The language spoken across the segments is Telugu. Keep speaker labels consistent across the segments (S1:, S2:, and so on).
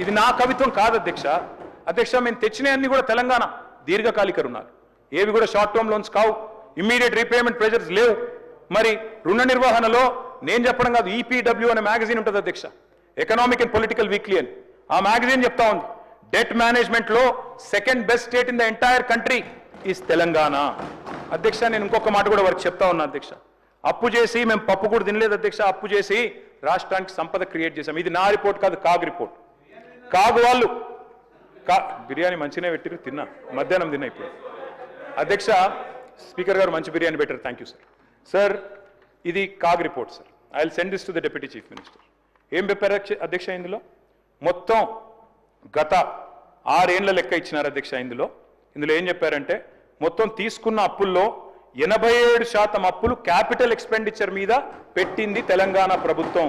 S1: ఇది నా కవిత్వం కాదు అధ్యక్ష. అధ్యక్ష, మేము తెచ్చినవన్నీ కూడా తెలంగాణ దీర్ఘకాలిక రుణాలు, ఏవి కూడా షార్ట్ టర్మ్ లోన్స్ కావు, ఇమ్మీడియట్ రీపేమెంట్ ప్రెజర్స్ లేవు. మరి రుణ నిర్వహణలో నేను చెప్పడం కాదు, ఈపీడబ్ల్యూ అనే మ్యాగజైన్ ఉంటుంది అధ్యక్ష, ఎకనామిక్ అండ్ పొలిటికల్ వీక్లీ అని. ఆ మ్యాగజైన్ చెప్తా ఉంది, డెట్ మేనేజ్మెంట్ లో second best state in the entire country is Telangana. అధ్యక్ష, నేను ఇంకొక మాట కూడా వారికి చెప్తా ఉన్నా అధ్యక్ష, అప్పు చేసి మేము పప్పు కూడా తినలేదు అధ్యక్ష, అప్పు చేసి రాష్ట్రానికి సంపద క్రియేట్ చేశాం. ఇది నా రిపోర్ట్ కాదు, కాగ్ రిపోర్ట్. కాగు వాళ్ళు బిర్యానీ మంచిగానే పెట్టిరు, తిన్నా, మధ్యాహ్నం తిన్నా. ఇప్పుడు అధ్యక్ష, స్పీకర్ గారు మంచి బిర్యానీ పెట్టారు, థ్యాంక్ యూ సార్. సార్, ఇది CAG report sir. I will send this to the deputy chief minister. ఏం చెప్పారు అధ్యక్ష ఇందులో? మొత్తం గత 6 ఏళ్ల లెక్క ఇచ్చినారు అధ్యక్ష. ఇందులో ఏం చెప్పారంటే, మొత్తం తీసుకున్న అప్పుల్లో 87% అప్పులు క్యాపిటల్ ఎక్స్పెండిచర్ మీద పెట్టింది తెలంగాణ ప్రభుత్వం.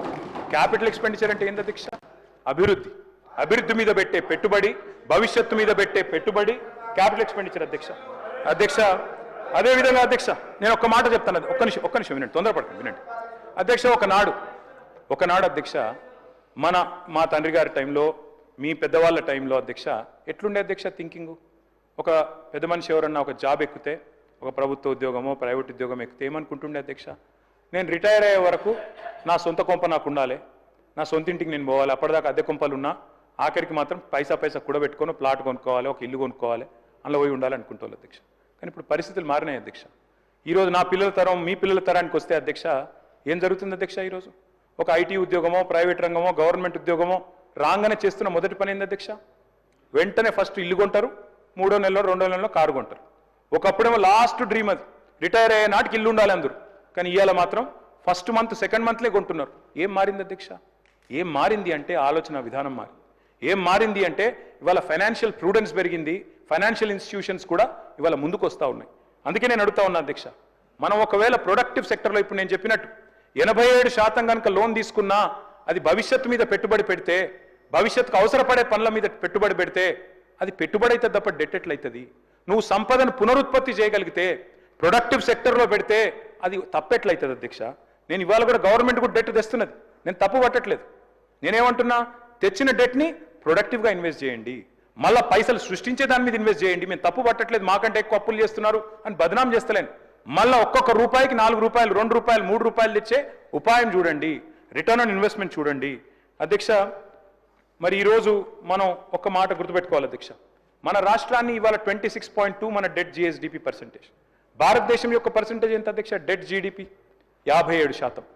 S1: క్యాపిటల్ ఎక్స్పెండిచర్ అంటే ఏంది అధ్యక్ష? అభివృద్ధి మీద పెట్టే పెట్టుబడి, భవిష్యత్తు మీద పెట్టే పెట్టుబడి క్యాపిటల్ ఎక్స్పెండిచర్ అధ్యక్ష. అదేవిధంగా అధ్యక్ష, నేను ఒక్క మాట చెప్తాను, ఒక్క నిమిషం వినండి, తొందరపడకండి, వినండి అధ్యక్ష. ఒకనాడు అధ్యక్ష, మా తండ్రి గారి టైంలో, మీ పెద్దవాళ్ళ టైంలో అధ్యక్ష ఎట్లుండే అధ్యక్ష థింకింగ్? ఒక పెద్ద మనిషి ఎవరన్నా ఒక జాబ్ ఎక్కితే, ఒక ప్రభుత్వ ఉద్యోగమో ప్రైవేట్ ఉద్యోగం ఎక్కితే ఏమనుకుంటుండే అధ్యక్ష? నేను రిటైర్ అయ్యే వరకు నా సొంత కొంప నాకు ఉండాలి, నా సొంత ఇంటికి నేను పోవాలి, అప్పటిదాకా అద్దె కొంపలు ఉన్నా ఆఖరికి మాత్రం పైసా కూడబెట్టుకొని ప్లాట్ కొనుక్కోవాలి, ఒక ఇల్లు కొనుక్కోవాలి, అందులో పోయి ఉండాలి అనుకుంటోళ్ళు అధ్యక్ష. కానీ ఇప్పుడు పరిస్థితులు మారినాయి అధ్యక్ష. ఈరోజు నా పిల్లల తరం, మీ పిల్లల తరానికి వస్తే అధ్యక్ష ఏం జరుగుతుంది అధ్యక్ష? ఈరోజు ఒక ఐటీ ఉద్యోగమో, ప్రైవేట్ రంగమో, గవర్నమెంట్ ఉద్యోగమో రాగానే చేస్తున్న మొదటి పని ఏంది అధ్యక్ష? వెంటనే ఫస్ట్ ఇల్లు కొంటారు, 3వ నెలలో 2వ నెలలో కారు కొంటారు. ఒకప్పుడేమో లాస్ట్ డ్రీమ్ అది, రిటైర్ అయ్యే నాటికి ఇల్లు ఉండాలి అందరూ. కానీ ఇవాళ మాత్రం ఫస్ట్ మంత్, సెకండ్ మంత్లే కొంటున్నారు. ఏం మారింది అధ్యక్ష? ఏం మారింది అంటే ఆలోచన విధానం మారింది. ఏం మారింది అంటే ఇవాళ ఫైనాన్షియల్ ప్రూడెన్స్ పెరిగింది, ఫైనాన్షియల్ ఇన్స్టిట్యూషన్స్ కూడా ఇవాళ ముందుకు వస్తూ ఉన్నాయి. అందుకే నేను అడుగుతా ఉన్నా అధ్యక్ష, మనం ఒకవేళ ప్రొడక్టివ్ సెక్టర్లో ఇప్పుడు నేను చెప్పినట్టు 87% కనుక లోన్ తీసుకున్నా, అది భవిష్యత్తు మీద పెట్టుబడి పెడితే, భవిష్యత్తుకు అవసరపడే పనుల మీద పెట్టుబడి పెడితే అది పెట్టుబడి అయితే తప్ప డెట్ ఎట్లయితుంది? నువ్వు సంపదను పునరుత్పత్తి చేయగలిగితే, ప్రొడక్టివ్ సెక్టర్లో పెడితే అది తప్పెట్లయితుంది అధ్యక్ష? నేను ఇవాళ కూడా గవర్నమెంట్ కూడా డెట్ తెస్తున్నది, నేను తప్పు పట్టట్లేదు. నేనేమంటున్నా, తెచ్చిన డెట్ని ప్రొడక్టివ్గా ఇన్వెస్ట్ చేయండి, మళ్ళీ పైసలు సృష్టించే దాని మీద ఇన్వెస్ట్ చేయండి. మేము తప్పు పట్టట్లేదు, మాకంటే ఎక్కువ అప్పులు చేస్తున్నారు అని బదనాం చేస్తలేను. మళ్ళీ ఒక్కొక్క రూపాయికి 4 రూపాయలు, 2 రూపాయలు, 3 రూపాయలు తెచ్చే ఉపాయం చూడండి, రిటర్న్ ఆన్ ఇన్వెస్ట్మెంట్ చూడండి అధ్యక్ష. మరి ఈరోజు మనం ఒక్క మాట గుర్తుపెట్టుకోవాలి అధ్యక్ష, మన రాష్ట్రాన్ని ఇవాళ 26.2 మన డెట్ జిఎస్డిపి పర్సెంటేజ్. భారతదేశం యొక్క పర్సెంటేజ్ ఎంత అధ్యక్ష? Debt GDP 57%.